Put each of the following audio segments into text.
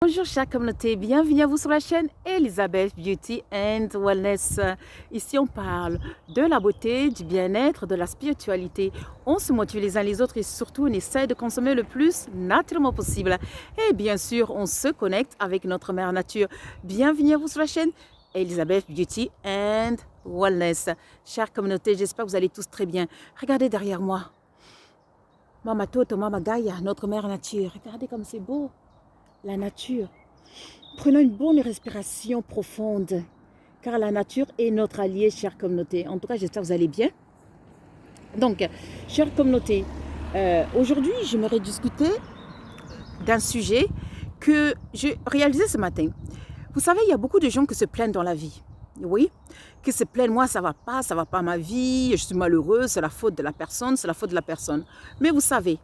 Bonjour chère communauté, bienvenue à vous sur la chaîne Elizabeth Beauty and Wellness. Ici on parle de la beauté, du bien-être, de la spiritualité. On se motive les uns les autres et surtout on essaie de consommer le plus naturellement possible. Et bien sûr on se connecte avec notre mère nature. Bienvenue à vous sur la chaîne Elizabeth Beauty and Wellness. Chère communauté, j'espère que vous allez tous très bien. Regardez derrière moi. Mama Toto, Mama Gaia, notre mère nature. Regardez comme c'est beau. La nature. Prenons une bonne respiration profonde, car la nature est notre allié, chère communauté. En tout cas, j'espère que vous allez bien. Donc, chère communauté, aujourd'hui, j'aimerais discuter d'un sujet que j'ai réalisé ce matin. Vous savez, il y a beaucoup de gens qui se plaignent dans la vie. Oui, qui se plaignent, moi, ça va pas ma vie, je suis malheureuse, c'est la faute de la personne, c'est la faute de la personne. Mais vous savez,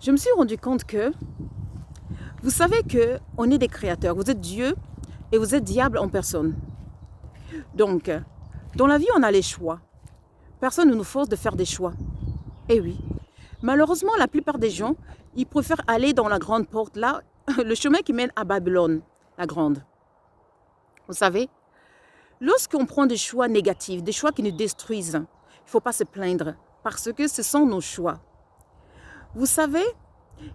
je me suis rendu compte que vous savez qu'on est des créateurs. Vous êtes Dieu et vous êtes diable en personne. Donc, dans la vie, on a les choix. Personne ne nous force de faire des choix. Eh oui. Malheureusement, la plupart des gens, ils préfèrent aller dans la grande porte, là, le chemin qui mène à Babylone, la grande. Vous savez, lorsqu'on prend des choix négatifs, des choix qui nous détruisent, il ne faut pas se plaindre parce que ce sont nos choix. Vous savez,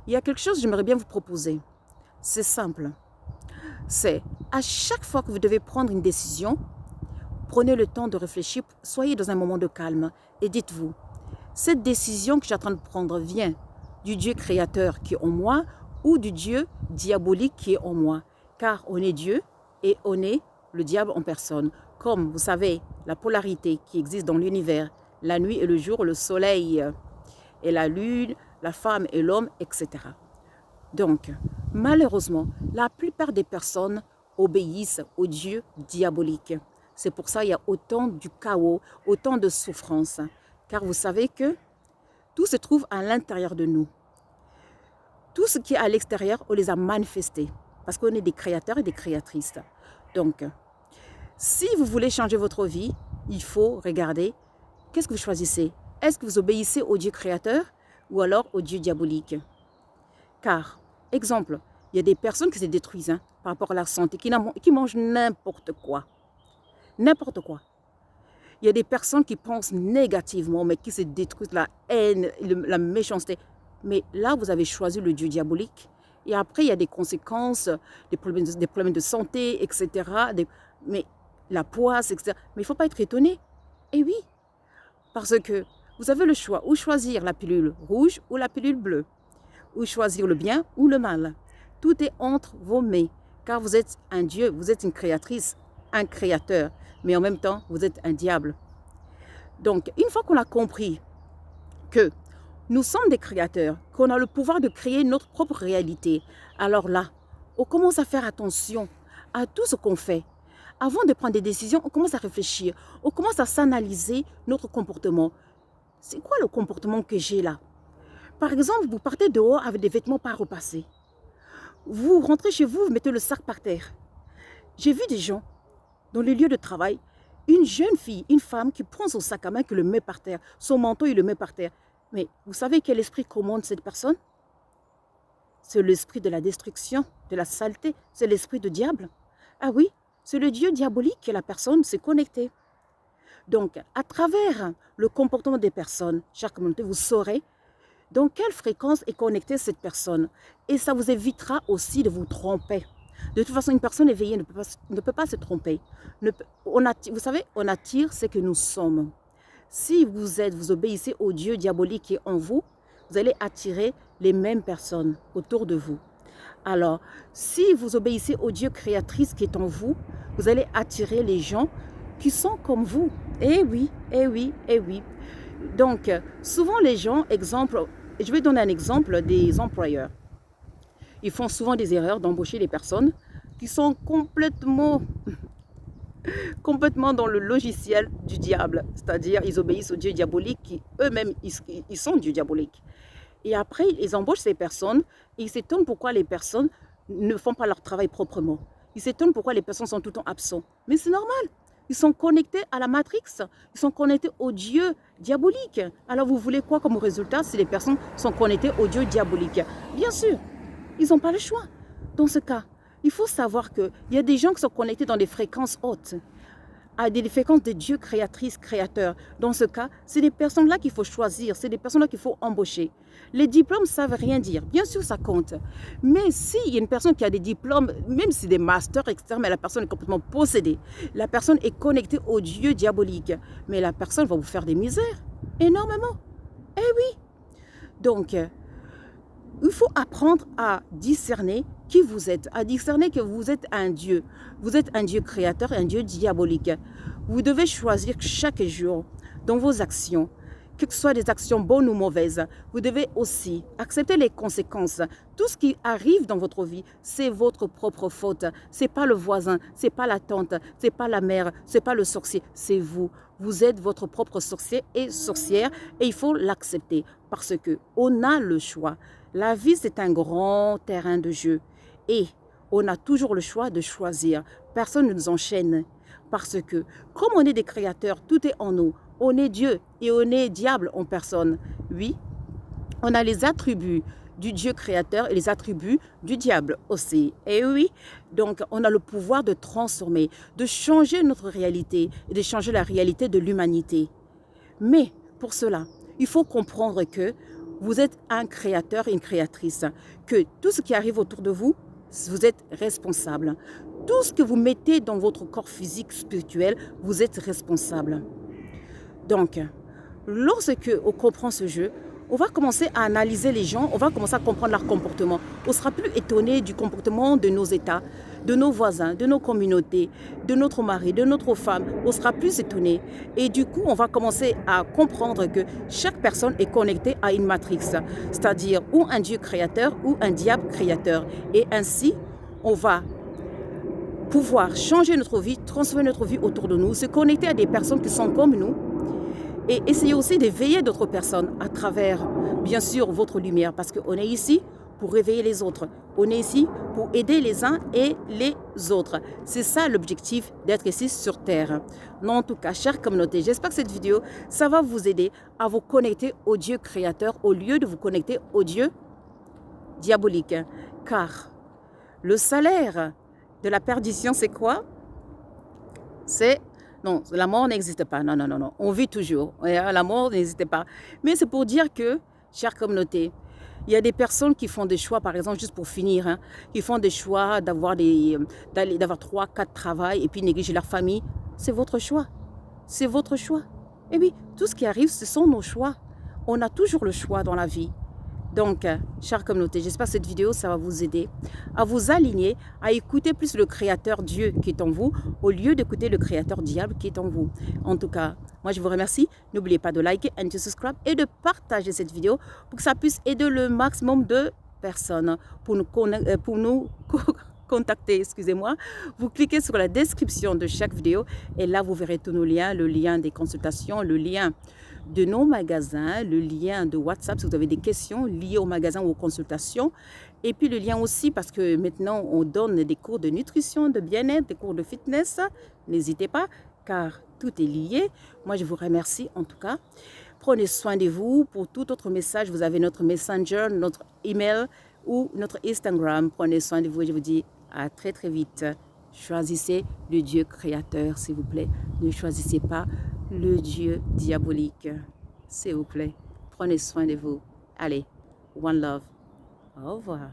il y a quelque chose que j'aimerais bien vous proposer. C'est simple. C'est à chaque fois que vous devez prendre une décision, prenez le temps de réfléchir, soyez dans un moment de calme et dites-vous, cette décision que je suis en train de prendre vient du Dieu créateur qui est en moi ou du Dieu diabolique qui est en moi. Car on est Dieu et on est le diable en personne. Comme vous savez, la polarité qui existe dans l'univers, la nuit et le jour, le soleil et la lune, la femme et l'homme, etc. Donc, malheureusement, la plupart des personnes obéissent au Dieu diabolique. C'est pour ça qu'il y a autant de chaos, autant de souffrance. Car vous savez que tout se trouve à l'intérieur de nous. Tout ce qui est à l'extérieur, on les a manifestés. Parce qu'on est des créateurs et des créatrices. Donc, si vous voulez changer votre vie, il faut regarder qu'est-ce que vous choisissez. Est-ce que vous obéissez au Dieu créateur ou alors au Dieu diabolique? Car, exemple, il y a des personnes qui se détruisent par rapport à la santé, qui mangent n'importe quoi. N'importe quoi. Il y a des personnes qui pensent négativement, mais qui se détruisent, la haine, la méchanceté. Mais là, vous avez choisi le Dieu diabolique. Et après, il y a des conséquences, des problèmes de santé, etc. Mais la poisse, etc. Mais il ne faut pas être étonné. Et oui, parce que vous avez le choix, ou choisir la pilule rouge ou la pilule bleue. Ou choisir le bien ou le mal. Tout est entre vos mains, car vous êtes un Dieu, vous êtes une créatrice, un créateur, mais en même temps, vous êtes un diable. Donc, une fois qu'on a compris que nous sommes des créateurs, qu'on a le pouvoir de créer notre propre réalité, alors là, on commence à faire attention à tout ce qu'on fait. Avant de prendre des décisions, on commence à réfléchir, on commence à s'analyser notre comportement. C'est quoi le comportement que j'ai là? Par exemple, vous partez dehors avec des vêtements pas repassés. Vous rentrez chez vous, vous mettez le sac par terre. J'ai vu des gens, dans les lieux de travail, une jeune fille, une femme qui prend son sac à main, qui le met par terre. Son manteau, il le met par terre. Mais vous savez quel esprit commande cette personne? C'est l'esprit de la destruction, de la saleté. C'est l'esprit du diable. Ah oui, c'est le Dieu diabolique que la personne s'est connectée. Donc, à travers le comportement des personnes, chère communauté, vous saurez dans quelle fréquence est connectée cette personne. Et ça vous évitera aussi de vous tromper. De toute façon, une personne éveillée ne peut pas se tromper. Vous savez, on attire ce que nous sommes. Si vous obéissez au Dieu diabolique qui est en vous, vous allez attirer les mêmes personnes autour de vous. Alors, si vous obéissez au Dieu créatrice qui est en vous, vous allez attirer les gens qui sont comme vous. Eh oui, eh oui, eh oui. Donc, souvent les gens, exemple, je vais donner un exemple des employeurs. Ils font souvent des erreurs d'embaucher des personnes qui sont complètement dans le logiciel du diable. C'est-à-dire, ils obéissent au Dieu diabolique qui, eux-mêmes, ils sont Dieu diabolique. Et après, ils embauchent ces personnes et ils s'étonnent pourquoi les personnes ne font pas leur travail proprement. Ils s'étonnent pourquoi les personnes sont tout le temps absentes. Mais c'est normal. Ils sont connectés à la Matrix. Ils sont connectés au Dieu diabolique. Alors vous voulez quoi comme résultat si les personnes sont connectées au Dieu diabolique? Bien sûr, ils n'ont pas le choix. Dans ce cas, il faut savoir qu'il y a des gens qui sont connectés dans des fréquences hautes, à des fréquences de Dieu créatrice, créateur. Dans ce cas, c'est des personnes-là qu'il faut choisir, c'est des personnes-là qu'il faut embaucher. Les diplômes ne savent rien dire. Bien sûr, ça compte. Mais s'il y a une personne qui a des diplômes, même si des masters, etc., mais la personne est complètement possédée, la personne est connectée au Dieu diabolique, mais la personne va vous faire des misères, énormément. Eh oui. Donc, il faut apprendre à discerner qui vous êtes, à discerner que vous êtes un Dieu. Vous êtes un Dieu créateur, un Dieu diabolique. Vous devez choisir chaque jour dans vos actions, que ce soit des actions bonnes ou mauvaises, vous devez aussi accepter les conséquences. Tout ce qui arrive dans votre vie, c'est votre propre faute. Ce n'est pas le voisin, ce n'est pas la tante, ce n'est pas la mère, ce n'est pas le sorcier, c'est vous. Vous êtes votre propre sorcier et sorcière et il faut l'accepter parce qu'on a le choix. La vie, c'est un grand terrain de jeu et on a toujours le choix de choisir. Personne ne nous enchaîne parce que comme on est des créateurs, tout est en nous. On est Dieu et on est diable en personne. Oui, on a les attributs du Dieu créateur et les attributs du diable aussi. Et oui, donc on a le pouvoir de transformer, de changer notre réalité et de changer la réalité de l'humanité. Mais pour cela, il faut comprendre que vous êtes un créateur et une créatrice, que tout ce qui arrive autour de vous, vous êtes responsable. Tout ce que vous mettez dans votre corps physique, spirituel, vous êtes responsable. Donc, lorsque on comprend ce jeu, on va commencer à analyser les gens, on va commencer à comprendre leur comportement. On ne sera plus étonné du comportement de nos États, de nos voisins, de nos communautés, de notre mari, de notre femme. On sera plus étonné. Et du coup, on va commencer à comprendre que chaque personne est connectée à une matrix, c'est-à-dire ou un Dieu créateur ou un diable créateur. Et ainsi, on va pouvoir changer notre vie, transformer notre vie autour de nous, se connecter à des personnes qui sont comme nous, et essayer aussi d'éveiller d'autres personnes à travers, bien sûr, votre lumière. Parce qu'on est ici pour réveiller les autres. On est ici pour aider les uns et les autres. C'est ça l'objectif d'être ici sur Terre. Non, en tout cas, chère communauté, j'espère que cette vidéo, ça va vous aider à vous connecter au Dieu créateur au lieu de vous connecter au Dieu diabolique. Car le salaire de la perdition, c'est quoi? C'est... Non, la mort n'existe pas. Non, non, non, non. On vit toujours. La mort n'existe pas. Mais c'est pour dire que, chère communauté, il y a des personnes qui font des choix, par exemple, juste pour finir, qui font des choix d'avoir 3, 4 travails et puis négliger leur famille. C'est votre choix. C'est votre choix. Et oui, tout ce qui arrive, ce sont nos choix. On a toujours le choix dans la vie. Donc, chère communauté, j'espère que cette vidéo, ça va vous aider à vous aligner, à écouter plus le créateur Dieu qui est en vous, au lieu d'écouter le créateur diable qui est en vous. En tout cas, moi je vous remercie. N'oubliez pas de liker et de subscribe et de partager cette vidéo pour que ça puisse aider le maximum de personnes pour nous contacter, excusez-moi. Vous cliquez sur la description de chaque vidéo et là vous verrez tous nos liens, le lien des consultations, le lien de nos magasins, le lien de WhatsApp si vous avez des questions liées au magasin ou aux consultations. Et puis le lien aussi parce que maintenant on donne des cours de nutrition, de bien-être, des cours de fitness. N'hésitez pas car tout est lié. Moi je vous remercie en tout cas. Prenez soin de vous. Pour tout autre message, vous avez notre Messenger, notre email ou notre Instagram. Prenez soin de vous et je vous dis à très très vite. Choisissez le Dieu créateur s'il vous plaît. Ne choisissez pas le Dieu diabolique. S'il vous plaît, prenez soin de vous. Allez, one love. Au revoir.